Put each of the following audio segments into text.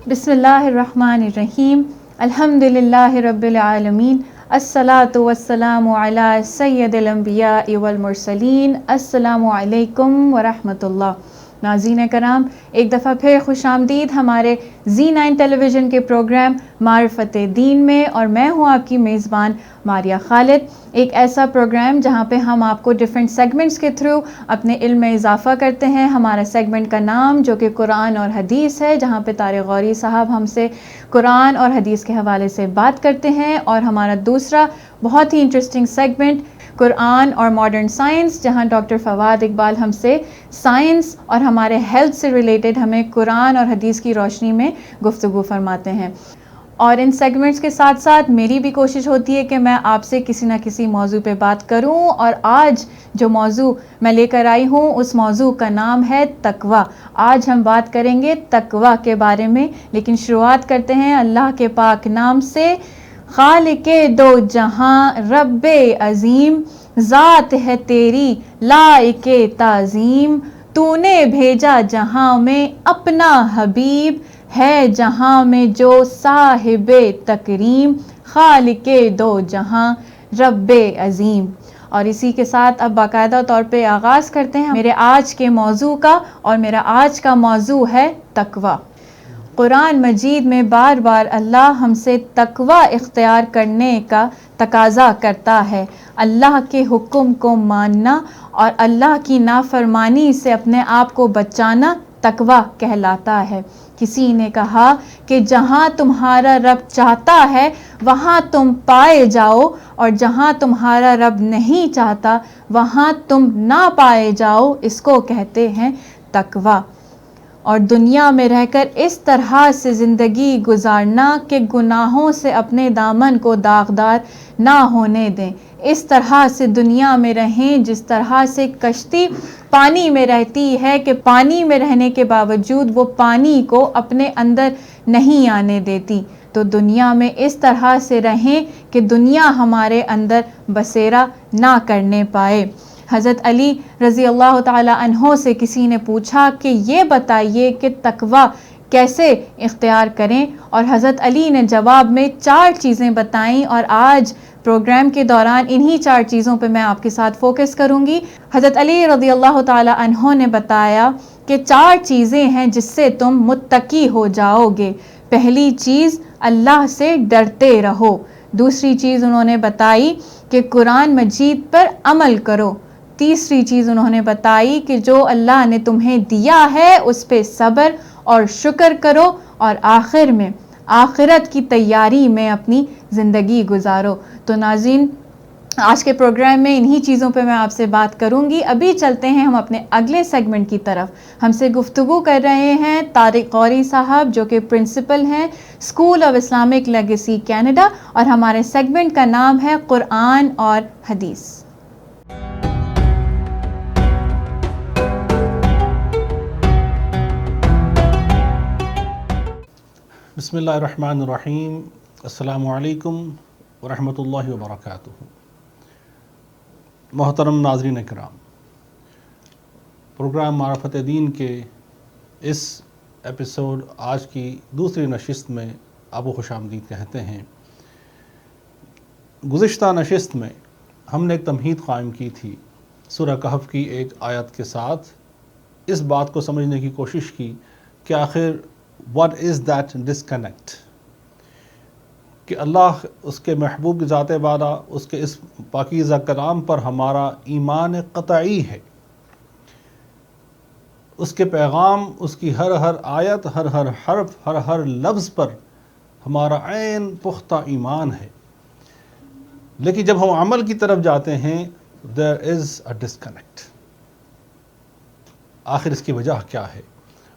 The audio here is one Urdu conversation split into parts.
بسم اللہ الرحمن الرحیم الحمدللہ رب العالمین الصلاۃ والسلام علی سید الانبیاء والمرسلین السلام علیکم ورحمۃ اللہ۔ ناظرین کرام، ایک دفعہ پھر خوش آمدید ہمارے زی9 ٹیلی ویژن کے پروگرام معرفت دین میں، اور میں ہوں آپ کی میزبان ماریہ خالد۔ ایک ایسا پروگرام جہاں پہ ہم آپ کو ڈیفرنٹ سیگمنٹس کے تھرو اپنے علم میں اضافہ کرتے ہیں۔ ہمارا سیگمنٹ کا نام جو کہ قرآن اور حدیث ہے، جہاں پہ طارق غوری صاحب ہم سے قرآن اور حدیث کے حوالے سے بات کرتے ہیں، اور ہمارا دوسرا بہت ہی انٹرسٹنگ سیگمنٹ قرآن اور ماڈرن سائنس، جہاں ڈاکٹر فواد اقبال ہم سے سائنس اور ہمارے ہیلتھ سے ریلیٹڈ ہمیں قرآن اور حدیث کی روشنی میں گفتگو فرماتے ہیں۔ اور ان سیگمنٹس کے ساتھ ساتھ میری بھی کوشش ہوتی ہے کہ میں آپ سے کسی نہ کسی موضوع پہ بات کروں، اور آج جو موضوع میں لے کر آئی ہوں اس موضوع کا نام ہے تقویٰ۔ آج ہم بات کریں گے تقویٰ کے بارے میں، لیکن شروعات کرتے ہیں اللہ کے پاک نام سے۔ خالق دو جہاں رب عظیم، ذات ہے تیری لائق تعظیم، تو نے بھیجا جہاں میں اپنا حبیب، ہے جہاں میں جو صاحب تکریم، خالق دو جہاں رب عظیم۔ اور اسی کے ساتھ اب باقاعدہ طور پہ آغاز کرتے ہیں میرے آج کے موضوع کا، اور میرا آج کا موضوع ہے تقویٰ۔ قرآن مجید میں بار بار اللہ ہم سے تقویٰ اختیار کرنے کا تقاضا کرتا ہے۔ اللہ کے حکم کو ماننا اور اللہ کی نافرمانی سے اپنے آپ کو بچانا تقویٰ کہلاتا ہے۔ کسی نے کہا کہ جہاں تمہارا رب چاہتا ہے وہاں تم پائے جاؤ، اور جہاں تمہارا رب نہیں چاہتا وہاں تم نہ پائے جاؤ، اس کو کہتے ہیں تقویٰ۔ اور دنیا میں رہ کر اس طرح سے زندگی گزارنا کہ گناہوں سے اپنے دامن کو داغدار نہ ہونے دیں، اس طرح سے دنیا میں رہیں جس طرح سے کشتی پانی میں رہتی ہے کہ پانی میں رہنے کے باوجود وہ پانی کو اپنے اندر نہیں آنے دیتی، تو دنیا میں اس طرح سے رہیں کہ دنیا ہمارے اندر بسیرا نہ کرنے پائے۔ حضرت علی رضی اللہ تعالی عنہ سے کسی نے پوچھا کہ یہ بتائیے کہ تقویٰ کیسے اختیار کریں، اور حضرت علی نے جواب میں 4 چیزیں بتائیں، اور آج پروگرام کے دوران انہی 4 چیزوں پہ میں آپ کے ساتھ فوکس کروں گی۔ حضرت علی رضی اللہ تعالی عنہ نے بتایا کہ 4 چیزیں ہیں جس سے تم متقی ہو جاؤ گے۔ پہلی چیز، اللہ سے ڈرتے رہو۔ دوسری چیز انہوں نے بتائی کہ قرآن مجید پر عمل کرو۔ تیسری چیز انہوں نے بتائی کہ جو اللہ نے تمہیں دیا ہے اس پہ صبر اور شکر کرو، اور آخر میں آخرت کی تیاری میں اپنی زندگی گزارو۔ تو ناظرین، آج کے پروگرام میں انہی چیزوں پہ میں آپ سے بات کروں گی۔ ابھی چلتے ہیں ہم اپنے اگلے سیگمنٹ کی طرف۔ ہم سے گفتگو کر رہے ہیں طارق غوری صاحب، جو کہ پرنسپل ہیں school of Islamic legacy Canada, اور ہمارے سیگمنٹ کا نام ہے قرآن اور حدیث۔ بسم اللہ الرحمن الرحیم۔ السلام علیکم ورحمۃ اللہ وبرکاتہ۔ محترم ناظرین کرام، پروگرام معرفت دین کے اس ایپیسوڈ آج کی دوسری نشست میں آپ کو خوش آمدید کہتے ہیں۔ گزشتہ نشست میں ہم نے ایک تمہید قائم کی تھی سورہ کہف کی ایک آیت کے ساتھ، اس بات کو سمجھنے کی کوشش کی کہ آخر what is that disconnect، کہ اللہ اس کے محبوب کی ذات بالا، اس کے اس پاکیزہ کلام پر ہمارا ایمان قطعی ہے، اس کے پیغام، اس کی ہر آیت، ہر حرف، ہر لفظ پر ہمارا عین پختہ ایمان ہے، لیکن جب ہم عمل کی طرف جاتے ہیں there is a disconnect۔ آخر اس کی وجہ کیا ہے؟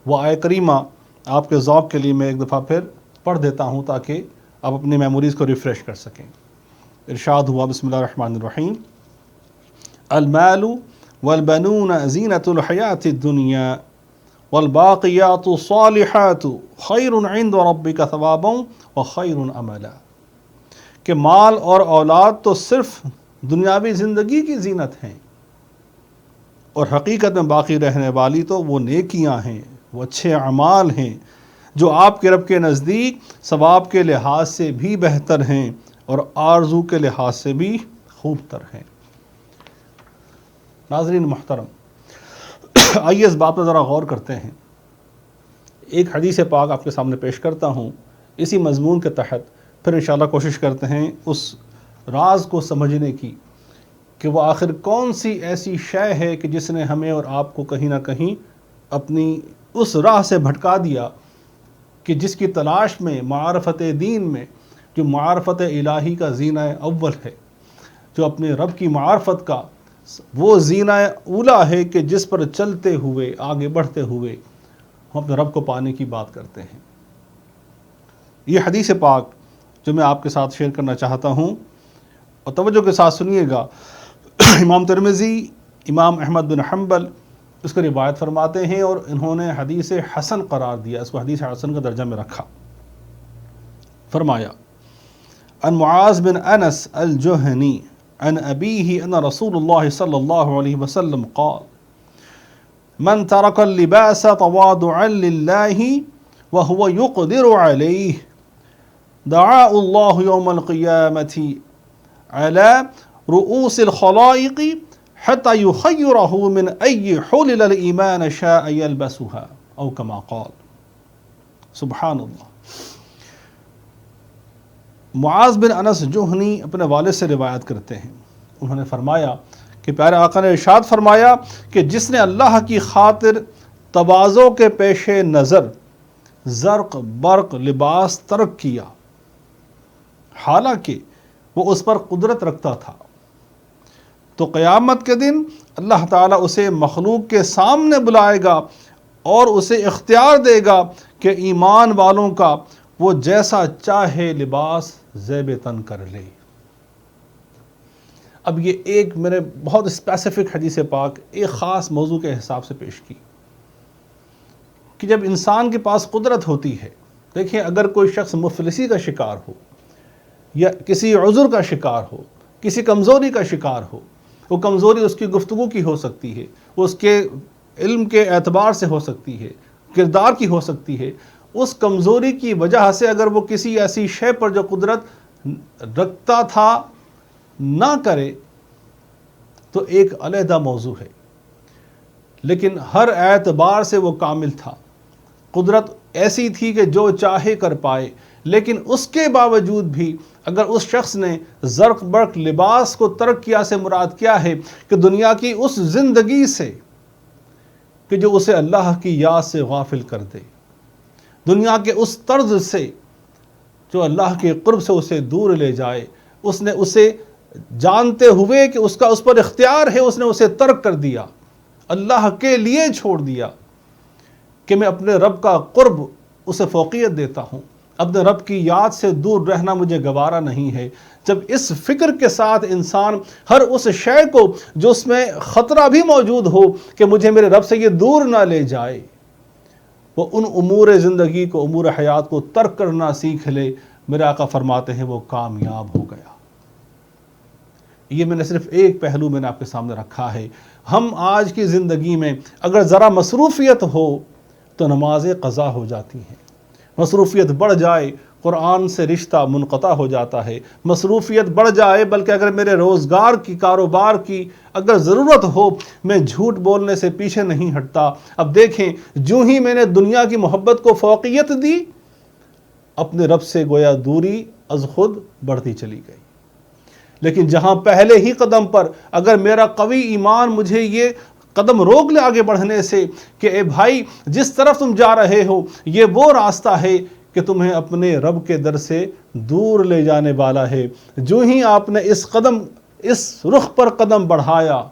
وہ آیت کریمہ آپ کے ذوق کے لیے میں ایک دفعہ پھر پڑھ دیتا ہوں تاکہ آپ اپنی میموریز کو ریفریش کر سکیں۔ ارشاد ہوا، بسم اللہ الرحمن الرحیم، المال والبنون زینۃ الحیاۃ الدنیا والباقیات الصالحات خیر عند ربک ثوابا وخیر املا، کہ مال اور اولاد تو صرف دنیاوی زندگی کی زینت ہیں، اور حقیقت میں باقی رہنے والی تو وہ نیکیاں ہیں، وہ اچھے اعمال ہیں جو آپ کے رب کے نزدیک ثواب کے لحاظ سے بھی بہتر ہیں اور آرزو کے لحاظ سے بھی خوب تر ہیں۔ ناظرین محترم، آئیے اس بات پر ذرا غور کرتے ہیں۔ ایک حدیث پاک آپ کے سامنے پیش کرتا ہوں اسی مضمون کے تحت، پھر انشاءاللہ کوشش کرتے ہیں اس راز کو سمجھنے کی کہ وہ آخر کون سی ایسی شے ہے کہ جس نے ہمیں اور آپ کو کہیں نہ کہیں اپنی اس راہ سے بھٹکا دیا کہ جس کی تلاش میں معرفت دین میں، جو معرفت الہی کا زینہ اول ہے، جو اپنے رب کی معرفت کا وہ زینہ اولا ہے کہ جس پر چلتے ہوئے آگے بڑھتے ہوئے ہم اپنے رب کو پانے کی بات کرتے ہیں۔ یہ حدیث پاک جو میں آپ کے ساتھ شیئر کرنا چاہتا ہوں، اور توجہ کے ساتھ سنیے گا، امام ترمذی، امام احمد بن حنبل اس کو روایت فرماتے ہیں اور انہوں نے حدیث حسن قرار دیا، اس کو حدیث حسن کا درجہ میں رکھا۔ فرمایا عن معاذ بن انس الجہنی عن ابیہ ان رسول اللہ صلی اللہ علیہ وسلم قال من ترک اللباس تواضعا للہ وهو يقدر علیہ دعا اللہ یوم القیامۃ على رؤوس الخلائق حتى يخيره من أي حلل الإيمان شاء يلبسها أو كما قال۔ سبحان اللہ۔ معاذ بن انس جوہنی اپنے والد سے روایت کرتے ہیں، انہوں نے فرمایا کہ پیارے آقا نے ارشاد فرمایا کہ جس نے اللہ کی خاطر تواضع کے پیش نظر زرق برق لباس ترک کیا، حالانکہ وہ اس پر قدرت رکھتا تھا، تو قیامت کے دن اللہ تعالیٰ اسے مخلوق کے سامنے بلائے گا اور اسے اختیار دے گا کہ ایمان والوں کا وہ جیسا چاہے لباس زیب تن کر لے۔ اب یہ ایک میں نے بہت اسپیسیفک حدیث پاک ایک خاص موضوع کے حساب سے پیش کی کہ جب انسان کے پاس قدرت ہوتی ہے، دیکھیں اگر کوئی شخص مفلسی کا شکار ہو یا کسی عذر کا شکار ہو، کسی کمزوری کا شکار ہو، وہ کمزوری اس کی گفتگو کی ہو سکتی ہے، وہ اس کے علم کے اعتبار سے ہو سکتی ہے، کردار کی ہو سکتی ہے، اس کمزوری کی وجہ سے اگر وہ کسی ایسی شے پر جو قدرت رکھتا تھا نہ کرے تو ایک علیحدہ موضوع ہے، لیکن ہر اعتبار سے وہ کامل تھا، قدرت ایسی تھی کہ جو چاہے کر پائے، لیکن اس کے باوجود بھی اگر اس شخص نے زرق برق لباس کو ترک کیا سے مراد کیا ہے کہ دنیا کی اس زندگی سے کہ جو اسے اللہ کی یاد سے غافل کر دے، دنیا کے اس طرز سے جو اللہ کے قرب سے اسے دور لے جائے، اس نے اسے جانتے ہوئے کہ اس پر اختیار ہے، اس نے اسے ترک کر دیا، اللہ کے لیے چھوڑ دیا کہ میں اپنے رب کا قرب اسے فوقیت دیتا ہوں، اپنے رب کی یاد سے دور رہنا مجھے گوارا نہیں ہے۔ جب اس فکر کے ساتھ انسان ہر اس شے کو جو اس میں خطرہ بھی موجود ہو کہ مجھے میرے رب سے یہ دور نہ لے جائے، وہ ان امور زندگی کو، امور حیات کو ترک کرنا سیکھ لے، میرے آقا فرماتے ہیں وہ کامیاب ہو گیا۔ یہ میں نے صرف ایک پہلو میں نے آپ کے سامنے رکھا ہے۔ ہم آج کی زندگی میں اگر ذرا مصروفیت ہو تو نمازیں قضا ہو جاتی ہیں، مصروفیت بڑھ جائے قرآن سے رشتہ منقطع ہو جاتا ہے، مصروفیت بڑھ جائے بلکہ اگر میرے روزگار کی، کاروبار کی اگر ضرورت ہو میں جھوٹ بولنے سے پیچھے نہیں ہٹتا۔ اب دیکھیں جو ہی میں نے دنیا کی محبت کو فوقیت دی، اپنے رب سے گویا دوری از خود بڑھتی چلی گئی۔ لیکن جہاں پہلے ہی قدم پر اگر میرا قوی ایمان مجھے یہ قدم روک لے آگے بڑھنے سے کہ اے بھائی جس طرف تم جا رہے ہو یہ وہ راستہ ہے کہ تمہیں اپنے رب کے در سے دور لے جانے والا ہے، جو ہی آپ نے اس رخ پر قدم بڑھایا،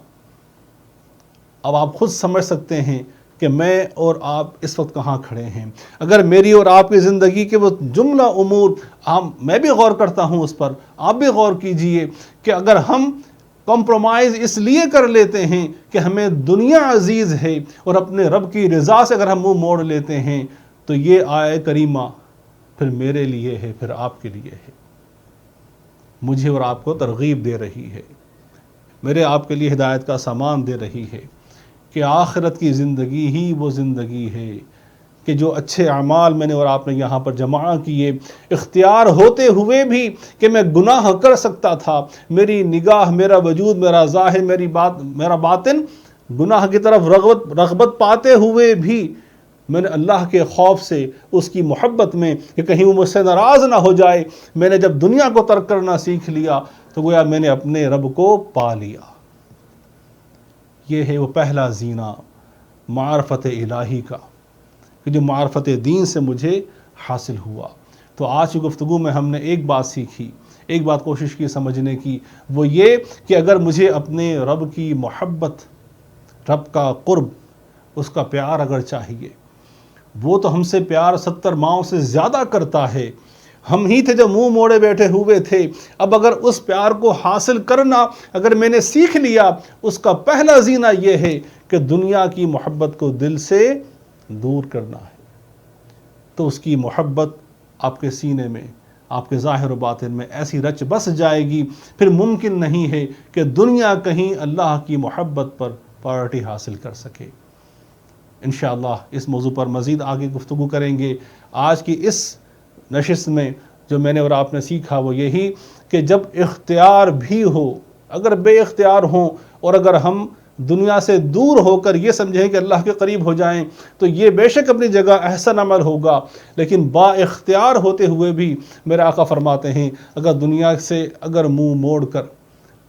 اب آپ خود سمجھ سکتے ہیں کہ میں اور آپ اس وقت کہاں کھڑے ہیں۔ اگر میری اور آپ کی زندگی کے وہ جملہ امور میں بھی غور کرتا ہوں اس پر، آپ بھی غور کیجئے کہ اگر ہم کمپرومائز اس لیے کر لیتے ہیں کہ ہمیں دنیا عزیز ہے اور اپنے رب کی رضا سے اگر ہم منہ موڑ لیتے ہیں تو یہ آیت کریمہ پھر میرے لیے ہے، پھر آپ کے لیے ہے، مجھے اور آپ کو ترغیب دے رہی ہے، میرے آپ کے لیے ہدایت کا سامان دے رہی ہے کہ آخرت کی زندگی ہی وہ زندگی ہے کہ جو اچھے اعمال میں نے اور آپ نے یہاں پر جمع کیے، اختیار ہوتے ہوئے بھی کہ میں گناہ کر سکتا تھا، میری نگاہ، میرا وجود، میرا ظاہر، میرا باطن گناہ کی طرف رغبت پاتے ہوئے بھی میں نے اللہ کے خوف سے، اس کی محبت میں کہ کہیں وہ مجھ سے ناراض نہ ہو جائے، میں نے جب دنیا کو ترک کرنا سیکھ لیا تو گویا میں نے اپنے رب کو پا لیا۔ یہ ہے وہ پہلا زینہ معرفت الہی کا، کہ جو معرفت دین سے مجھے حاصل ہوا۔ تو آج کی گفتگو میں ہم نے ایک بات سیکھی، ایک بات کوشش کی سمجھنے کی، وہ یہ کہ اگر مجھے اپنے رب کی محبت، رب کا قرب، اس کا پیار اگر چاہیے، وہ تو ہم سے پیار 70 ماؤں سے زیادہ کرتا ہے، ہم ہی تھے جو منہ موڑے بیٹھے ہوئے تھے۔ اب اگر اس پیار کو حاصل کرنا اگر میں نے سیکھ لیا، اس کا پہلا زینہ یہ ہے کہ دنیا کی محبت کو دل سے دور کرنا ہے، تو اس کی محبت آپ کے سینے میں، آپ کے ظاہر و باطن میں ایسی رچ بس جائے گی، پھر ممکن نہیں ہے کہ دنیا کہیں اللہ کی محبت پر پارٹی حاصل کر سکے۔ انشاءاللہ اس موضوع پر مزید آگے گفتگو کریں گے۔ آج کی اس نشست میں جو میں نے اور آپ نے سیکھا وہ یہی کہ جب اختیار بھی ہو، اگر بے اختیار ہوں اور اگر ہم دنیا سے دور ہو کر یہ سمجھیں کہ اللہ کے قریب ہو جائیں تو یہ بے شک اپنی جگہ احسن عمل ہوگا، لیکن با اختیار ہوتے ہوئے بھی میرے آقا فرماتے ہیں اگر دنیا سے اگر منہ موڑ کر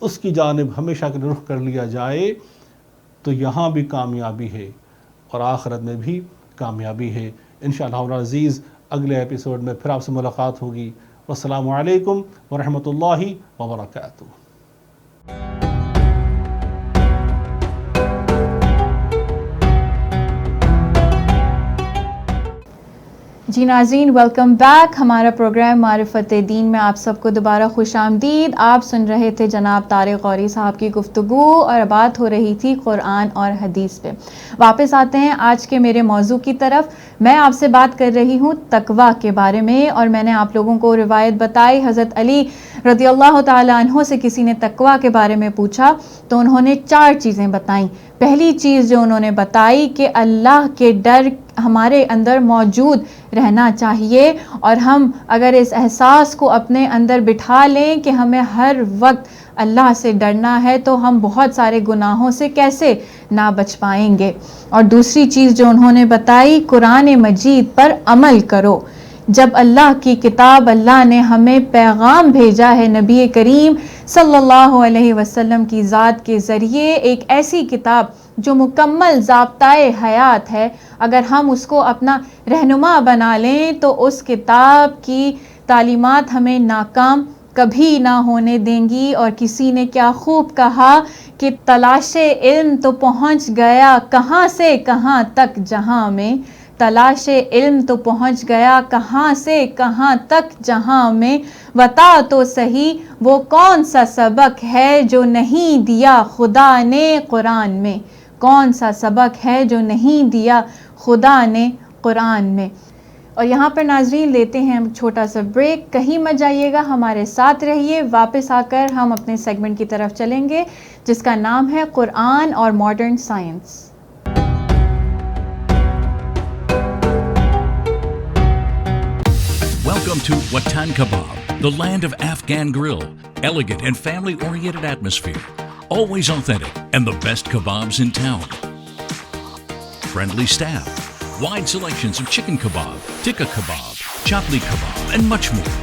اس کی جانب ہمیشہ کے رخ کر لیا جائے تو یہاں بھی کامیابی ہے اور آخرت میں بھی کامیابی ہے۔ انشاءاللہ العزیز اگلے ایپیسوڈ میں پھر آپ سے ملاقات ہوگی۔ والسلام علیکم ورحمۃ اللہ وبرکاتہ۔ جی ناظرین، ویلکم بیک۔ ہمارا پروگرام معرفت دین میں آپ سب کو دوبارہ خوش آمدید۔ آپ سن رہے تھے جناب طارق غوری صاحب کی گفتگو اور بات ہو رہی تھی قرآن اور حدیث پہ۔ واپس آتے ہیں آج کے میرے موضوع کی طرف۔ میں آپ سے بات کر رہی ہوں تقویٰ کے بارے میں، اور میں نے آپ لوگوں کو روایت بتائی، حضرت علی رضی اللہ تعالیٰ عنہ سے کسی نے تقویٰ کے بارے میں پوچھا تو انہوں نے 4 چیزیں بتائیں۔ پہلی چیز جو انہوں نے بتائی کہ اللہ کے ڈر ہمارے اندر موجود رہنا چاہیے، اور ہم اگر اس احساس کو اپنے اندر بٹھا لیں کہ ہمیں ہر وقت اللہ سے ڈرنا ہے تو ہم بہت سارے گناہوں سے کیسے نہ بچ پائیں گے۔ اور دوسری چیز جو انہوں نے بتائی، قرآن مجید پر عمل کرو۔ جب اللہ کی کتاب، اللہ نے ہمیں پیغام بھیجا ہے نبی کریم صلی اللہ علیہ وسلم کی ذات کے ذریعے، ایک ایسی کتاب جو مکمل ضابطۂ حیات ہے، اگر ہم اس کو اپنا رہنما بنا لیں تو اس کتاب کی تعلیمات ہمیں ناکام کبھی نہ ہونے دیں گی۔ اور کسی نے کیا خوب کہا کہ تلاش علم تو پہنچ گیا کہاں سے کہاں تک جہاں میں، تلاش علم تو پہنچ گیا کہاں سے کہاں تک جہاں میں، بتا تو صحیح وہ کون سا سبق ہے جو نہیں دیا خدا نے قرآن میں، کون سا سبق ہے جو نہیں دیا خدا نے قرآن میں۔ اور یہاں پر ناظرین لیتے ہیں ہم چھوٹا سا بریک، کہیں مت جائیے گا، ہمارے ساتھ رہیے۔ واپس آ کر ہم اپنے سیگمنٹ کی طرف چلیں گے جس کا نام ہے قرآن اور modern science. Welcome to Watan Kebab, the land of Afghan grill. Elegant and family-oriented atmosphere. Always authentic and the best kebabs in town. Friendly staff. Wide selections of chicken kebab, tikka kebab, chapli kebab, and much more.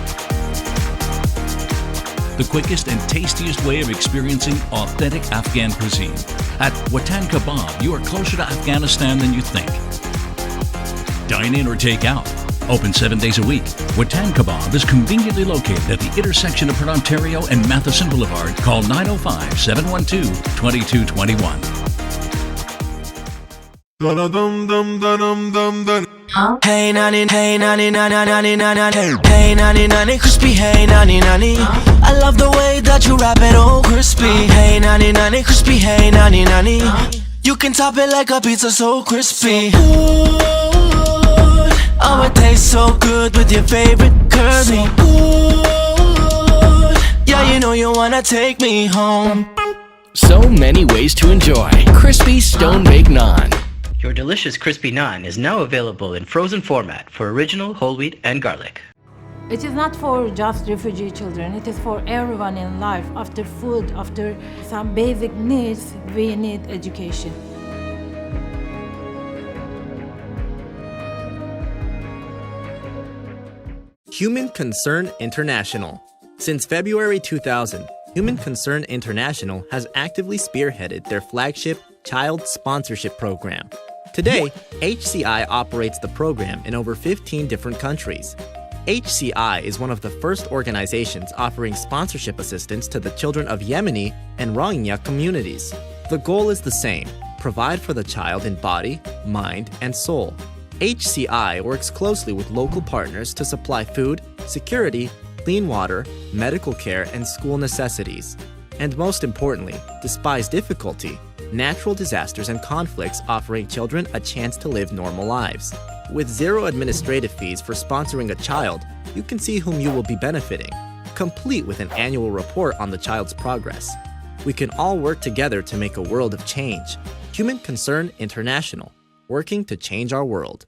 The quickest and tastiest way of experiencing authentic Afghan cuisine. At Watan Kebab, you are closer to Afghanistan than you think. Dine in or take out. Open 7 days a week. Watan Kebab is conveniently located at the intersection of Port Ontario and Matheson Boulevard. Call 905-712-2221. Hey nani, hey nani, nani, nani, nani, hey nani, nani, crispy, hey nani, nani. I love the way that you wrap it, oh crispy. Hey nani, nani, crispy, hey nani, nani. You can top it like a pizza, so crispy. Oh, it tastes so good with your favorite curry. Yeah, you know you wanna take me home. So many ways to enjoy crispy stone baked naan. Your delicious crispy naan is now available in frozen format for original whole wheat and garlic. It is not for just refugee children, it is for everyone in life. After food, after some basic needs, we need education. Human Concern International. Since February 2000, Human Concern International has actively spearheaded their flagship child sponsorship program. Today, HCI operates the program in over 15 different countries. HCI is one of the first organizations offering sponsorship assistance to the children of Yemeni and Rohingya communities. The goal is the same: provide for the child in body, mind, and soul. HCI works closely with local partners to supply food, security, clean water, medical care, and school necessities. And most importantly, despite difficulty, natural disasters and conflicts, offering children a chance to live normal lives. With zero administrative fees for sponsoring a child, you can see whom you will be benefiting, complete with an annual report on the child's progress. We can all work together to make a world of change. Human Concern International, working to change our world.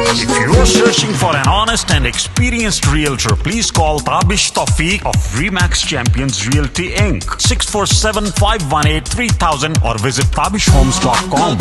If you are searching for an honest and experienced realtor, please call Tabish Tawfiq of Remax Champions Realty Inc. 647-518-3000 or visit tabishhomes.com.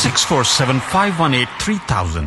647-518-3000.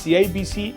CIBC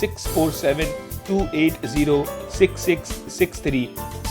647-280-6663।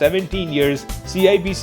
17 years, CIBC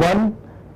1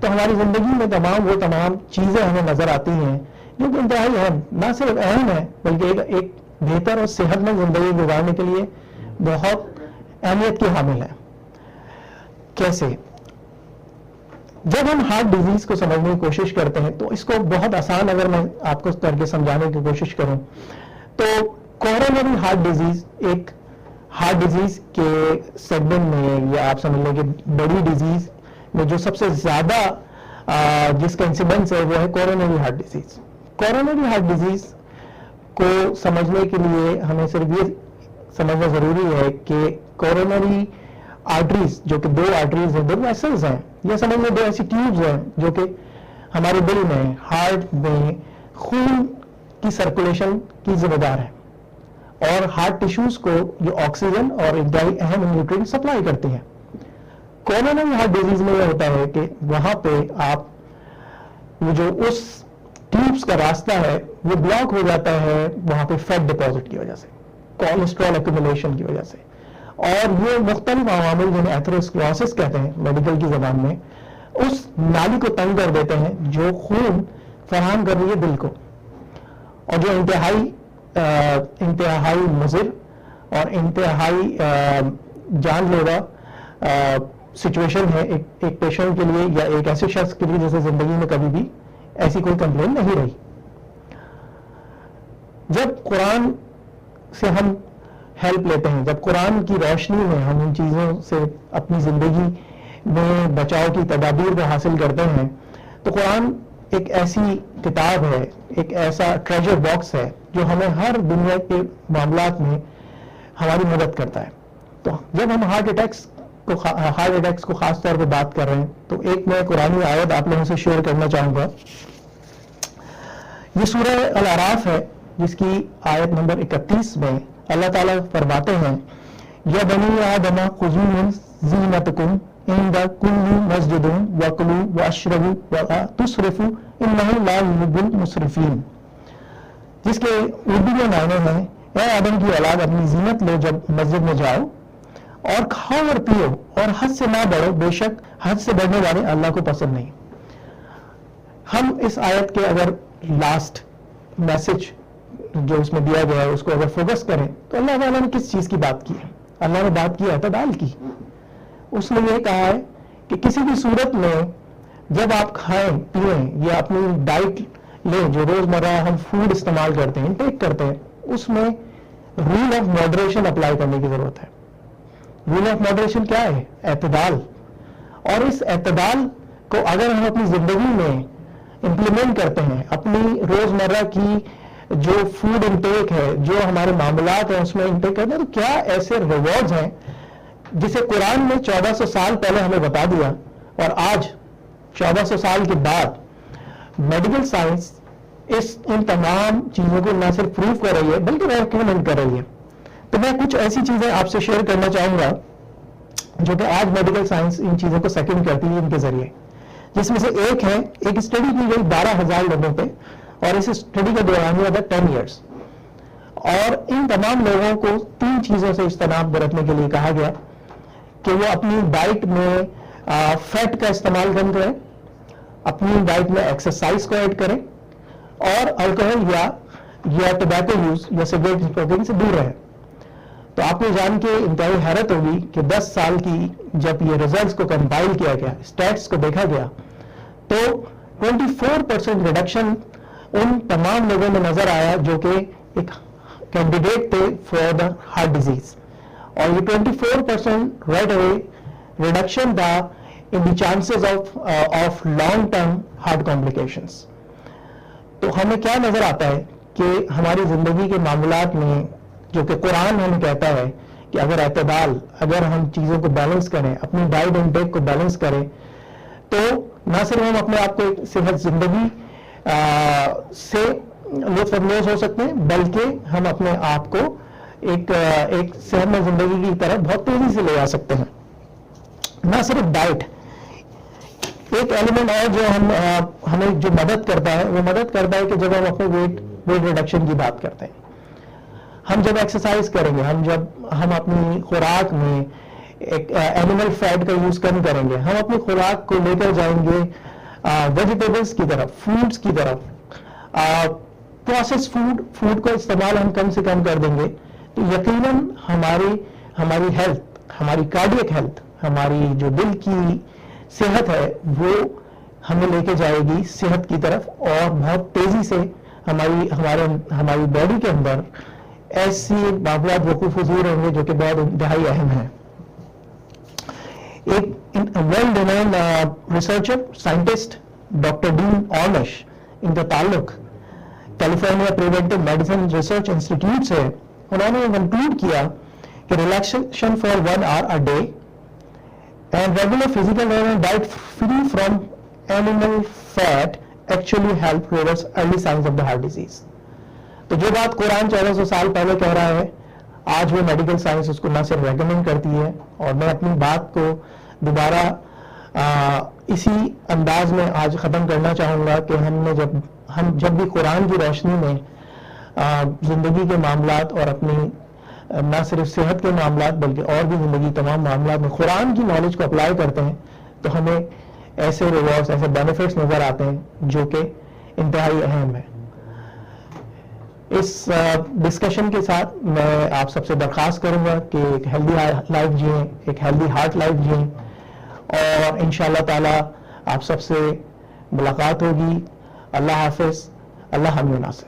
تو ہماری زندگی میں وہ تمام چیزیں ہمیں نظر آتی ہیں جو کہ انتہائی اہم، نہ صرف اہم ہے بلکہ ایک بہتر اور صحت مند زندگی گزارنے کے لیے بہت اہمیت کی حامل ہے. کیسے؟ جب ہم ہارٹ ڈیزیز کو سمجھنے کی کوشش کرتے ہیں تو اس کو بہت آسان اگر میں آپ کو کر کے سمجھانے کی کوشش کروں تو کورونری ہارٹ ڈیزیز ایک ہارٹ ڈیزیز کے سیگمنٹ میں، یا آپ سمجھ لیں کہ بڑی ڈیزیز میں جو سب سے زیادہ جس کا انسیڈنس ہے وہ ہے coronary heart disease. Coronary heart disease کو سمجھنے کے لیے ہمیں صرف یہ سمجھنا ضروری ہے کہ کورونری آرٹریز جو کہ 2 آرٹریز ہیں، 2 ویسلز ہیں، یا سمجھ لیں 2 ایسی ٹیوبز ہیں جو کہ ہمارے دل میں، ہارٹ میں خون کی سرکولیشن کی ذمہ دار ہے اور ہارٹ ٹیشوز کو جو آکسیجن اور انتہائی اہم نیوٹرینٹ سپلائی کرتی ہیں. کورونری ہارٹ ڈیزیز میں یہ ہوتا ہے کہ وہاں پہ آپ وہ جو اس ٹیوبس کا راستہ ہے وہ بلاک ہو جاتا ہے وہاں پہ فیٹ ڈپازٹ کی وجہ سے، کولیسٹرول ایکومولیشن کی وجہ سے، اور یہ مختلف عوامل جنہیں ایتھروسکلروسس کہتے ہیں میڈیکل کی زبان میں، اس نالی کو تنگ کر دیتے ہیں جو خون فراہم کر رہی ہے دل کو، اور جو انتہائی مضر اور انتہائی جان لیوا سچویشن ہے ایک پیشنٹ کے لیے یا ایک ایسے شخص کے لیے جیسے زندگی میں کبھی بھی ایسی کوئی کمپلین نہیں رہی. جب قرآن سے ہم ہیلپ لیتے ہیں، جب قرآن کی روشنی میں ہم ان چیزوں سے اپنی زندگی میں بچاؤ کی تدابیر کو حاصل کرتے ہیں، تو قرآن ایک ایسی کتاب ہے، ایک ایسا ٹریجر باکس ہے جو ہمیں ہر دنیا کے معاملات میں ہماری مدد کرتا ہے. تو جب ہم ہارٹ اٹیکس کو خاص طور پہ بات کر رہے ہیں تو ایک میں قرآنی آیت آپ لوگوں سے شیئر کرنا چاہوں گا. یہ سورہ الاعراف ہے جس کی آیت نمبر 31 میں اللہ تعالیٰ فرماتے ہیں، یا بنی آدم خذوا من زینتکم عند کل مسجد وکلوا واشربوا ولا تسرفوا انہ لا یحب المسرفین، جس کے اردو میں معنی ہیں، اے آدم کی اولاد اپنی زینت لو جب مسجد میں جاؤ، اور کھاؤ اور پیو اور حد سے نہ بڑھو، بے شک حد سے بڑھنے والے اللہ کو پسند نہیں. ہم اس آیت کے اگر لاسٹ میسج جو اس میں دیا گیا ہے اس کو اگر فوکس کریں تو اللہ تعالیٰ نے کس چیز کی بات کی ہے؟ اللہ نے بات کی اعتدال کی. اس نے یہ کہا ہے کہ کسی بھی صورت میں جب آپ کھائیں پیئیں یا اپنی ڈائٹ لیں جو روزمرہ ہم فوڈ استعمال کرتے ہیں، انٹیک کرتے ہیں، اس میں رول آف ماڈریشن اپلائی کرنے کی ضرورت ہے. رول آف ماڈریشن کیا ہے؟ اعتدال. اور اس اعتدال کو اگر ہم اپنی زندگی میں امپلیمنٹ کرتے ہیں، اپنی روزمرہ کی جو فوڈ انٹیک ہے، جو ہمارے معاملات ہیں اس میں انٹیک کرتے ہیں، تو کیا ایسے ریوارڈز ہیں جسے قرآن نے 1400 سال پہلے ہمیں بتا دیا، اور آج 1400 سال کے بعد میڈیکل سائنس ان تمام چیزوں کو نہ صرف پروف کر رہی ہے بلکہ ریکمینڈ کر رہی ہے. تو میں کچھ ایسی چیزیں آپ سے شیئر کرنا چاہوں گا جو کہ آج میڈیکل سائنس ان چیزوں کو سیکنڈ کرتی ہے ان کے ذریعے، جس میں سے ایک ہے، ایک اسٹڈی کی گئی 12,000 لوگوں پہ، اور اس اسٹڈی کا دورانیہ تھا 10 ایئرس، اور ان تمام لوگوں کو 3 چیزوں سے اجتناب برتنے کے لیے کہا گیا کہ وہ اپنی ڈائٹ میں فیٹ کا استعمال کم کریں، اپنی ڈائٹ میں ایکسرسائز کو ایڈ کریں، اور الکوہل یا ٹبیکو یوز یا سگریٹ اسموکنگ سے دور رہیں. تو آپ کو جان کے انتہائی حیرت ہوگی کہ 10 سال کی جب یہ ریزلٹس کو کمپائل کیا گیا، اسٹیٹس کو دیکھا گیا، تو 24% ریڈکشن ان تمام لوگوں میں نظر آیا جو کہ ایک کینڈیڈیٹ تھے فار دا ہارٹ ڈیزیز، اور یہ 24% رائٹ اوے ریڈکشن تھا in the chances of long term heart complications. تو ہمیں کیا نظر آتا ہے کہ ہماری زندگی کے معاملات میں جو کہ قرآن ہمیں کہتا ہے کہ اگر اعتدال، اگر ہم چیزوں کو بیلنس کریں، اپنی ڈائٹ انٹیک کو بیلنس کریں، تو نہ صرف ہم اپنے آپ کو ایک صحت زندگی سے لطف اندوز ہو سکتے ہیں، بلکہ ہم اپنے آپ کو ایک صحت مند زندگی کی طرف بہت تیزی سے لے جا سکتے ہیں. نہ صرف ڈائٹ، ایک ایلیمنٹ اور جو ہمیں جو مدد کرتا ہے، وہ مدد کرتا ہے کہ جب ہم اپنے ویٹ ریڈکشن کی بات کرتے ہیں، ہم جب ایکسرسائز کریں گے، ہم اپنی خوراک میں ایک اینیمل فیٹ کا یوز کم کریں گے، ہم اپنی خوراک کو لے کر جائیں گے ویجیٹیبلس کی طرف, فروٹس کی طرف, پروسیس فوڈ کا استعمال ہم کم سے کم کر دیں گے تو یقیناً ہماری ہیلتھ, ہماری کارڈیک ہیلتھ, ہماری جو دل کی صحت ہے وہ ہمیں لے کے جائے گی صحت کی طرف, اور بہت تیزی سے ہماری باڈی کے اندر ایسی معاملات وقوف حضور ہوں گے جو کہ بہت انتہائی اہم ہیں. ایک ویل رینومڈ ریسرچر سائنٹسٹ ڈاکٹر ڈین آرمش ان کا تعلق California preventive medicine research institute سے, انہوں نے کنکلوڈ کیا کہ relaxation for 1 hour a day and regular physical diet free from animal fat actually help reverse early signs of the heart disease. تو جو بات قرآن 1400 سال پہلے کہہ رہا ہے, آج وہ میڈیکل سائنس اس کو نہ صرف ریکمینڈ کرتی ہے. اور میں اپنی بات کو دوبارہ اسی انداز میں آج ختم کرنا چاہوں گا کہ ہم جب بھی قرآن کی روشنی میں زندگی کے معاملات اور اپنی نہ صرف صحت کے معاملات بلکہ اور بھی زندگی تمام معاملات میں قرآن کی نالج کو اپلائی کرتے ہیں تو ہمیں ایسے ریوارڈس, ایسے بینیفٹس نظر آتے ہیں جو کہ انتہائی اہم ہیں. اس ڈسکشن کے ساتھ میں آپ سب سے درخواست کروں گا کہ ایک ہیلدی لائف جئیں, ایک ہیلدی ہارٹ لائف جئیں, اور انشاءاللہ تعالی آپ سب سے ملاقات ہوگی. اللہ حافظ. اللہ حامی ناصر.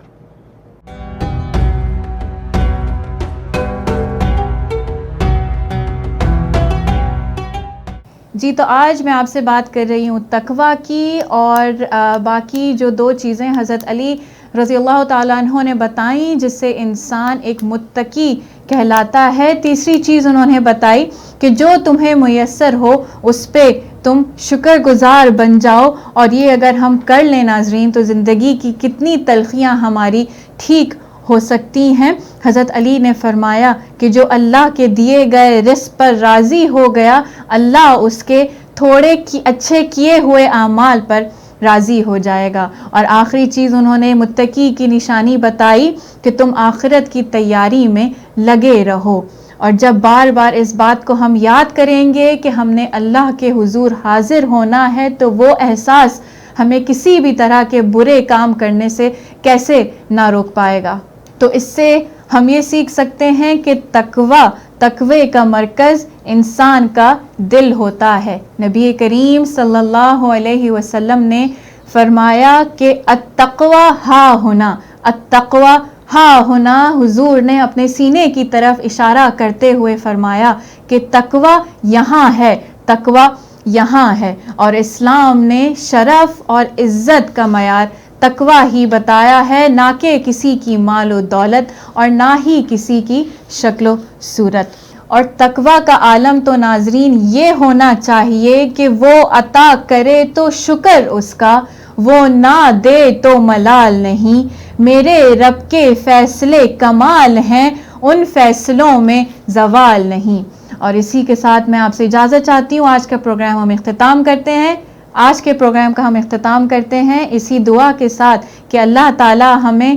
جی تو آج میں آپ سے بات کر رہی ہوں تقویٰ کی, اور باقی جو 2 چیزیں حضرت علی رضی اللہ تعالیٰ عنہ نے بتائیں جس سے انسان ایک متقی کہلاتا ہے. تیسری چیز انہوں نے بتائی کہ جو تمہیں میسر ہو اس پہ تم شکر گزار بن جاؤ, اور یہ اگر ہم کر لیں ناظرین تو زندگی کی کتنی تلخیاں ہماری ٹھیک ہو سکتی ہیں. حضرت علی نے فرمایا کہ جو اللہ کے دیے گئے رزق پر راضی ہو گیا, اللہ اس کے تھوڑے اچھے کیے ہوئے اعمال پر راضی ہو جائے گا. اور آخری چیز انہوں نے متقی کی نشانی بتائی کہ تم آخرت کی تیاری میں لگے رہو. اور جب بار بار اس بات کو ہم یاد کریں گے کہ ہم نے اللہ کے حضور حاضر ہونا ہے تو وہ احساس ہمیں کسی بھی طرح کے برے کام کرنے سے کیسے نہ روک پائے گا. تو اس سے ہم یہ سیکھ سکتے ہیں کہ تقوی کا مرکز انسان کا دل ہوتا ہے. نبی کریم صلی اللہ علیہ وسلم نے فرمایا کہ التقوی ہا ہونا, التقوی ہا ہونا. حضور نے اپنے سینے کی طرف اشارہ کرتے ہوئے فرمایا کہ تقوی یہاں ہے, تقوی یہاں ہے. اور اسلام نے شرف اور عزت کا معیار تقوی ہی بتایا ہے, نہ کہ کسی کی مال و دولت اور نہ ہی کسی کی شکل و صورت. اور تقوی کا عالم تو ناظرین یہ ہونا چاہیے کہ وہ عطا کرے تو شکر اس کا, وہ نہ دے تو ملال نہیں. میرے رب کے فیصلے کمال ہیں, ان فیصلوں میں زوال نہیں. اور اسی کے ساتھ میں آپ سے اجازت چاہتی ہوں. آج کا پروگرام ہم اختتام کرتے ہیں. آج کے پروگرام کا ہم اختتام کرتے ہیں اسی دعا کے ساتھ کہ اللہ تعالی ہمیں,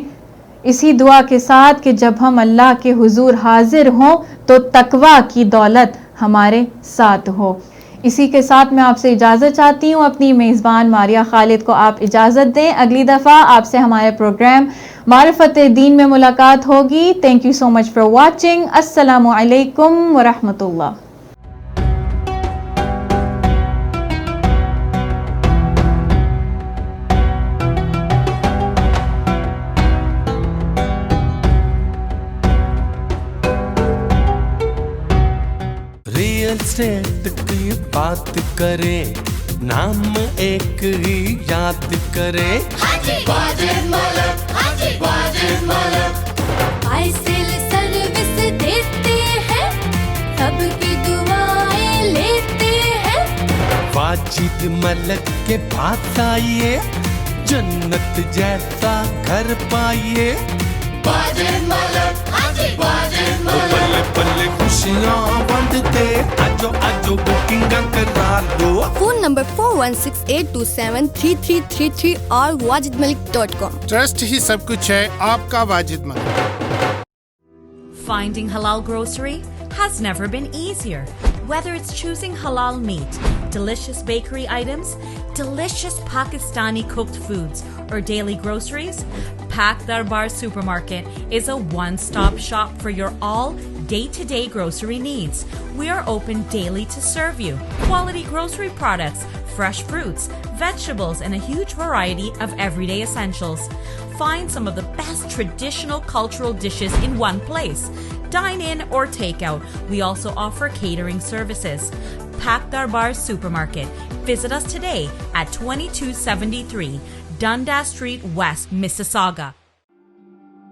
اسی دعا کے ساتھ کہ جب ہم اللہ کے حضور حاضر ہوں تو تقوی کی دولت ہمارے ساتھ ہو. اسی کے ساتھ میں آپ سے اجازت چاہتی ہوں. اپنی میزبان ماریہ خالد کو آپ اجازت دیں. اگلی دفعہ آپ سے ہمارے پروگرام معرفت دین میں ملاقات ہوگی. Thank you so much for watching. السلام علیکم ورحمۃ اللہ. اسٹیٹ کی بات کرے, نام ایک ہی یاد کرے, واجد ملک, واجد ملک. آئسل سروس دیتے ہیں, سب کی دعائیں لیتے ہیں. واجد ملک کے پاس آئیے, جنت جیسا گھر پائیے. واجد ملک, واجد ملک. پلے پلے خوشیاں بنتے, آجو آجو بکنگ کرا دو. فون نمبر 4168273333 اور wajidmalik.com. ٹرسٹ ہی سب کچھ ہے, آپ کا واجد ملک. Finding halal grocery has never been easier. Whether it's choosing halal meat, delicious bakery items, delicious Pakistani cooked foods, or daily groceries, Pak Darbar Supermarket is a one-stop shop for your all day-to-day grocery needs. We are open daily to serve you. Quality grocery products, fresh fruits, vegetables, and a huge variety of everyday essentials. Find some of the best traditional cultural dishes in one place. Dine in or take out. We also offer catering services. Pak Darbar Supermarket. Visit us today at 2273 Dundas Street West, Mississauga.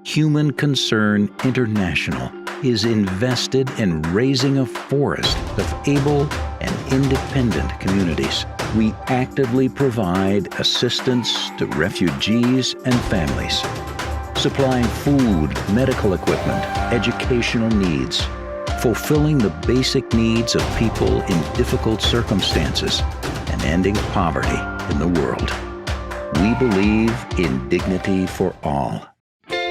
Human Concern International is invested in raising a forest of able and independent communities. We actively provide assistance to refugees and families, supplying food, medical equipment, educational needs, fulfilling the basic needs of people in difficult circumstances, and ending poverty in the world. We believe in dignity for all.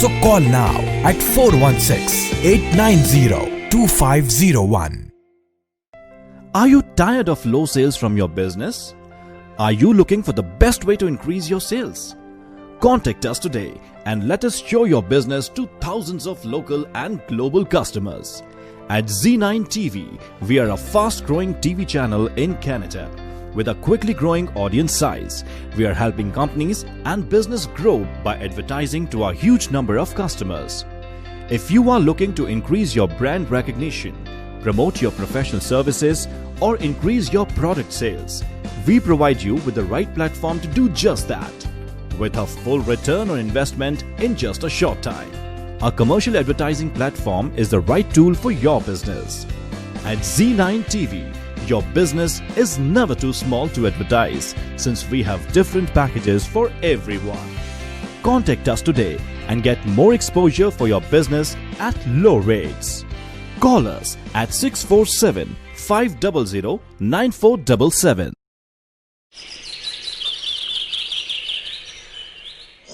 So call now at 416-890-2501. Are you tired of low sales from your business? Are you looking for the best way to increase your sales? Contact us today and let us show your business to thousands of local and global customers. At Z9 TV, we are a fast-growing TV channel in Canada. With a quickly growing audience size, we are helping companies and business grow by advertising to a huge number of customers. If you are looking to increase your brand recognition, promote your professional services, or increase your product sales, we provide you with the right platform to do just that, with a full return on investment in just a short time. A commercial advertising platform is the right tool for your business. At Z9 TV, your business is never too small to advertise, since we have different packages for everyone. Contact us today and get more exposure for your business at low rates. Call us at 647-500-9477.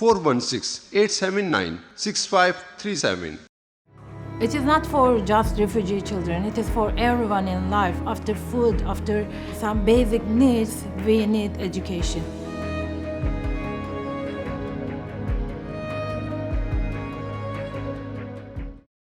416-879-6537। It is not for just refugee children, it is for everyone in life. After food, after some basic needs, we need education.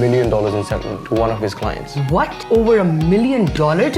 million in settlement to one of his clients. What? Over $1 million to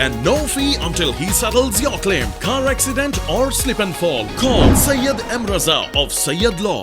And no fee until he settles your claim. Car accident or slip and fall. Call Sayyid M. Raza of Sayyid Law.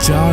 4